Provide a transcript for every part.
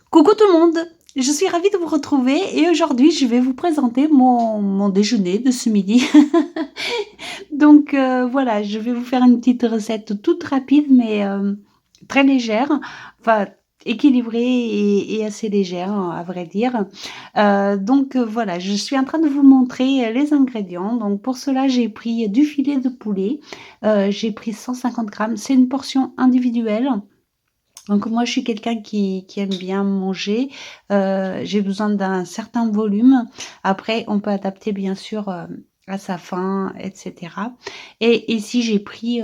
Coucou tout le monde, je suis ravie de vous retrouver et aujourd'hui je vais vous présenter mon déjeuner de ce midi. Donc voilà, je vais vous faire une petite recette toute rapide mais très légère, enfin équilibrée et assez légère à vrai dire. Donc voilà, je suis en train de vous montrer les ingrédients. Donc pour cela, j'ai pris du filet de poulet, j'ai pris 150 grammes, c'est une portion individuelle. Donc moi, je suis quelqu'un qui aime bien manger, j'ai besoin d'un certain volume. Après, on peut adapter bien sûr, à sa faim et cetera. Et ici, j'ai pris,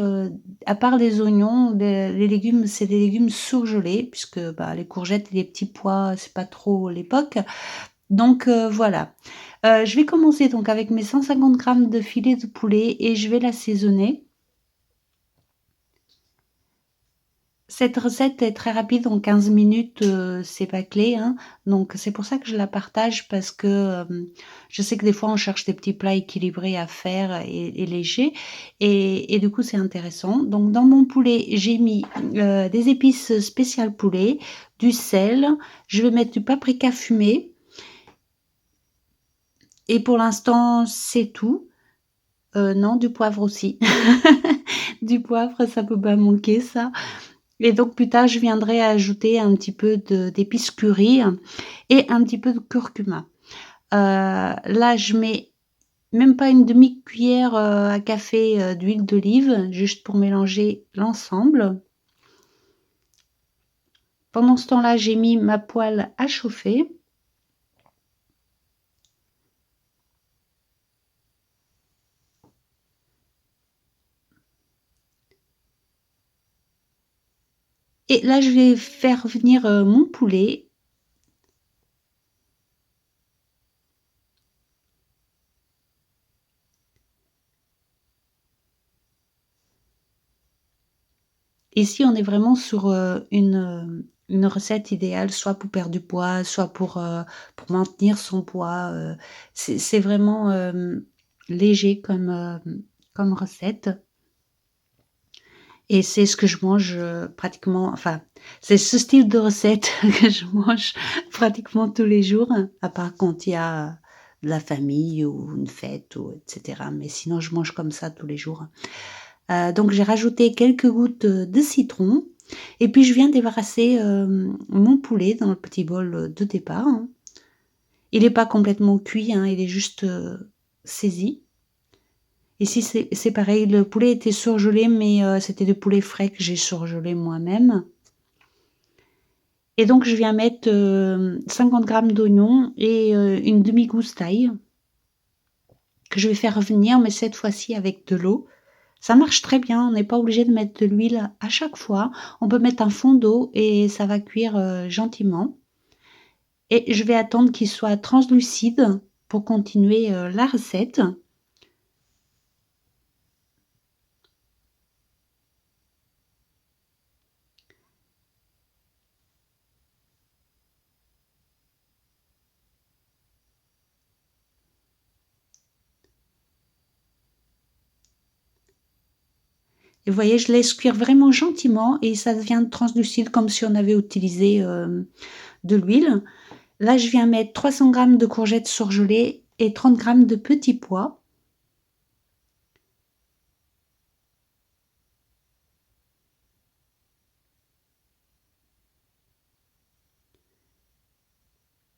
à part les oignons, les légumes, c'est des légumes surgelés puisque, bah, les courgettes et les petits pois, c'est pas trop l'époque. Donc voilà. Je vais commencer donc avec mes 150 grammes de filet de poulet et je vais l'assaisonner. Cette recette est très rapide, en 15 minutes, c'est bâclé, hein, donc c'est pour ça que je la partage parce que, je sais que des fois on cherche des petits plats équilibrés à faire et légers et du coup c'est intéressant. Donc dans mon poulet, j'ai mis, des épices spéciales poulet, du sel, je vais mettre du paprika fumé et pour l'instant c'est tout. Non, du poivre aussi. Du poivre, ça peut pas manquer ça. Et donc plus tard, je viendrai ajouter un petit peu d'épices curry et un petit peu de curcuma. Là, je mets même pas une demi-cuillère, à café, d'huile d'olive, juste pour mélanger l'ensemble. Pendant ce temps-là, j'ai mis ma poêle à chauffer et là, je vais faire venir, mon poulet. Ici, on est vraiment sur, une recette idéale, soit pour perdre du poids, soit pour maintenir son poids, c'est vraiment, léger comme recette et c'est ce que je mange, pratiquement enfin, c'est ce style de recette que je mange pratiquement tous les jours, à part quand il y a de la famille ou une fête ou et cetera, mais sinon je mange comme ça tous les jours. Donc j'ai rajouté quelques gouttes, de citron et puis je viens débarrasser, mon poulet dans le petit bol, de départ, hein. Il est pas complètement cuit, hein, il est juste, saisi. Ici c'est pareil, le poulet était surgelé mais c'était du poulet frais que j'ai surgelé moi-même et donc je viens mettre, 50 grammes d'oignons et une demi gousse d'ail que je vais faire revenir mais cette fois-ci avec de l'eau. Ça marche très bien, on n'est pas obligé de mettre de l'huile à chaque fois. On peut mettre un fond d'eau et ça va cuire, gentiment et je vais attendre qu'il soit translucide pour continuer, la recette. Et vous voyez, je laisse cuire vraiment gentiment et ça devient translucide comme si on avait utilisé, de l'huile. Là, je viens mettre 300 grammes de courgettes surgelées et 30 grammes de petits pois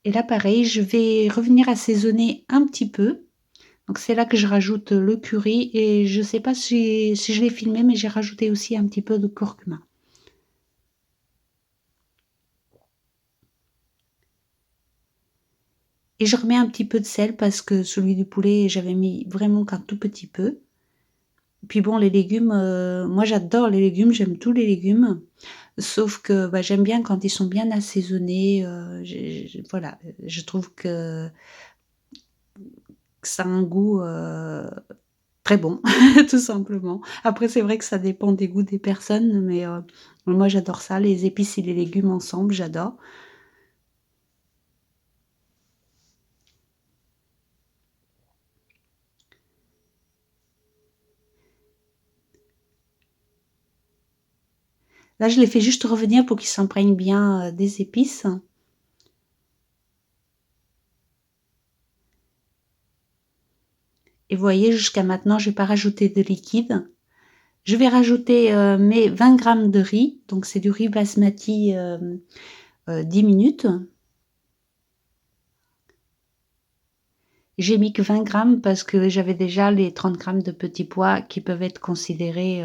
et là pareil, je vais revenir assaisonner un petit peu. Donc c'est là que je rajoute, le curry et je sais pas si je l'ai filmé, mais j'ai rajouté aussi un petit peu de curcuma. Et je remets un petit peu de sel parce que celui du poulet, j'avais mis vraiment qu'un tout petit peu. Puis bon, les légumes, moi j'adore les légumes, j'aime tous les légumes, sauf que, bah, j'aime bien quand ils sont bien assaisonnés, j'ai voilà, je trouve que ça a un goût, très bon, tout simplement. Après c'est vrai que ça dépend des goûts des personnes, mais moi j'adore ça, les épices et les légumes ensemble, j'adore. Là, je les fais juste revenir pour qu'ils s'imprègnent bien, des épices. Et vous voyez, jusqu'à maintenant, j'ai pas rajouté de liquide. Je vais rajouter, mes 20 grammes de riz, donc c'est du riz basmati, 10 minutes. J'ai mis que 20 grammes parce que j'avais déjà les 30 grammes de petits pois qui peuvent être considérés,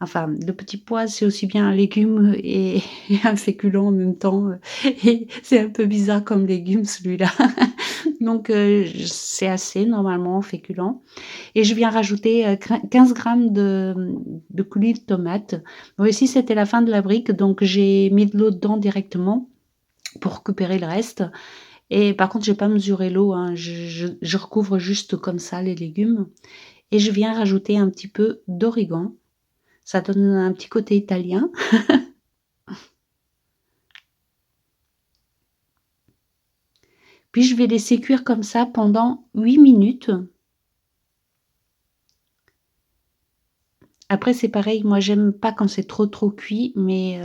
enfin, le petit pois, c'est aussi bien un légume et et un féculent en même temps, et c'est un peu bizarre comme légume celui-là. Donc j c'est assez normalement féculent, et je viens rajouter, 15 grammes de coulis de tomates. Bon, ici, c'était la fin de la brique, donc j'ai mis de l'eau dedans directement pour récupérer le reste, et par contre, j'ai pas mesuré l'eau, hein. Je recouvre juste comme ça les légumes, et je viens rajouter un petit peu d'origan. Ça donne un petit côté italien. Puis je vais laisser cuire comme ça pendant 8 minutes. Après, c'est pareil, moi j'aime pas quand c'est trop cuit, mais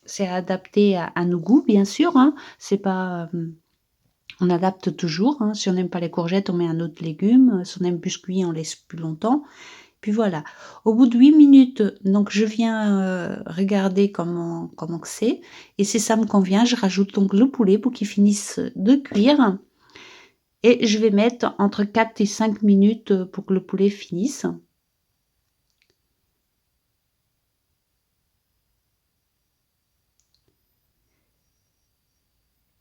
c'est adapté à nos goûts, bien sûr, hein. C'est pas, on adapte toujours, hein. Si on n'aime pas les courgettes, on met un autre légume. Si on aime plus cuit, on laisse plus longtemps. Puis voilà. Au bout de 8 minutes, donc je viens, regarder comment que c'est, et si ça me convient, je rajoute donc le poulet pour qu'il finisse de cuire, et je vais mettre entre 4 et 5 minutes, pour que le poulet finisse.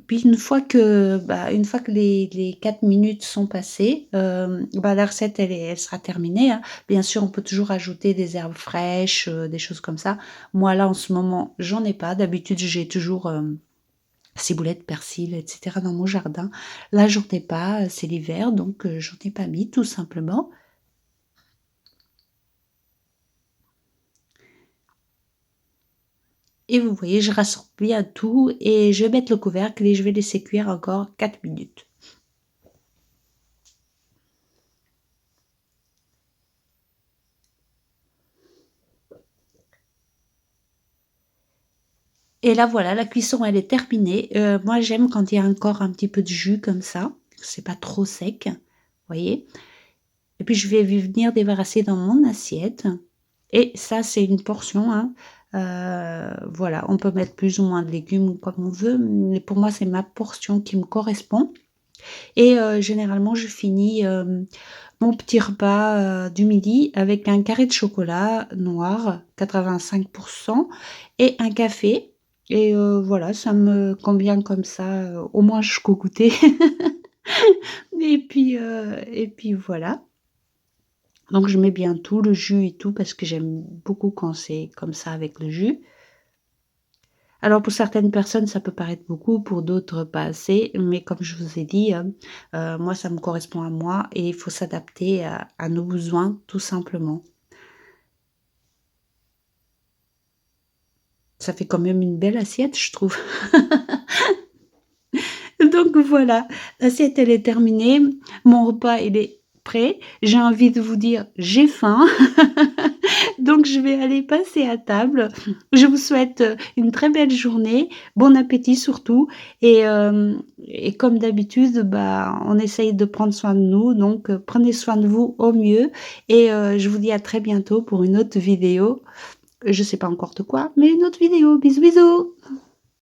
Puis une fois que les 4 minutes sont passées, la recette elle sera terminée, hein. Bien sûr, on peut toujours ajouter des herbes fraîches, des choses comme ça. Moi, là, en ce moment, j'en ai pas. D'habitude, j'ai toujours, ciboulette, persil, et cetera dans mon jardin. Là, j'en ai pas, c'est l'hiver, donc j'en ai pas mis, tout simplement. Et vous voyez, je rassemble bien tout, et je vais mettre le couvercle et je vais laisser cuire encore 4 minutes. Et là, voilà, la cuisson, elle est terminée. Moi, j'aime quand il y a encore un petit peu de jus comme ça, c'est pas trop sec, vous voyez? Et puis je vais venir débarrasser dans mon assiette, et ça, c'est une portion, hein. Voilà, on peut mettre plus ou moins de légumes comme on veut, mais pour moi, c'est ma portion qui me correspond, et généralement, je finis, mon petit repas, du midi avec un carré de chocolat noir, 85, et un café, et voilà, ça me convient comme ça, au moins jusqu'au goûter. Et puis voilà. Donc je mets bien tout, le jus et tout, parce que j'aime beaucoup quand c'est comme ça avec le jus. Alors pour certaines personnes, ça peut paraître beaucoup, pour d'autres pas assez, mais comme je vous ai dit, moi ça me correspond à moi, et il faut s'adapter à nos besoins, tout simplement. Ça fait quand même une belle assiette, je trouve. Donc voilà, l'assiette elle est terminée, mon repas il est prêt. J'ai envie de vous dire: «J'ai faim». Donc je vais aller passer à table. Je vous souhaite, une très belle journée, bon appétit surtout, et comme d'habitude, on essaye de prendre soin de nous, donc prenez soin de vous au mieux, et je vous dis à très bientôt pour une autre vidéo. Je sais pas encore de quoi, mais une autre vidéo. Bisous, bisous!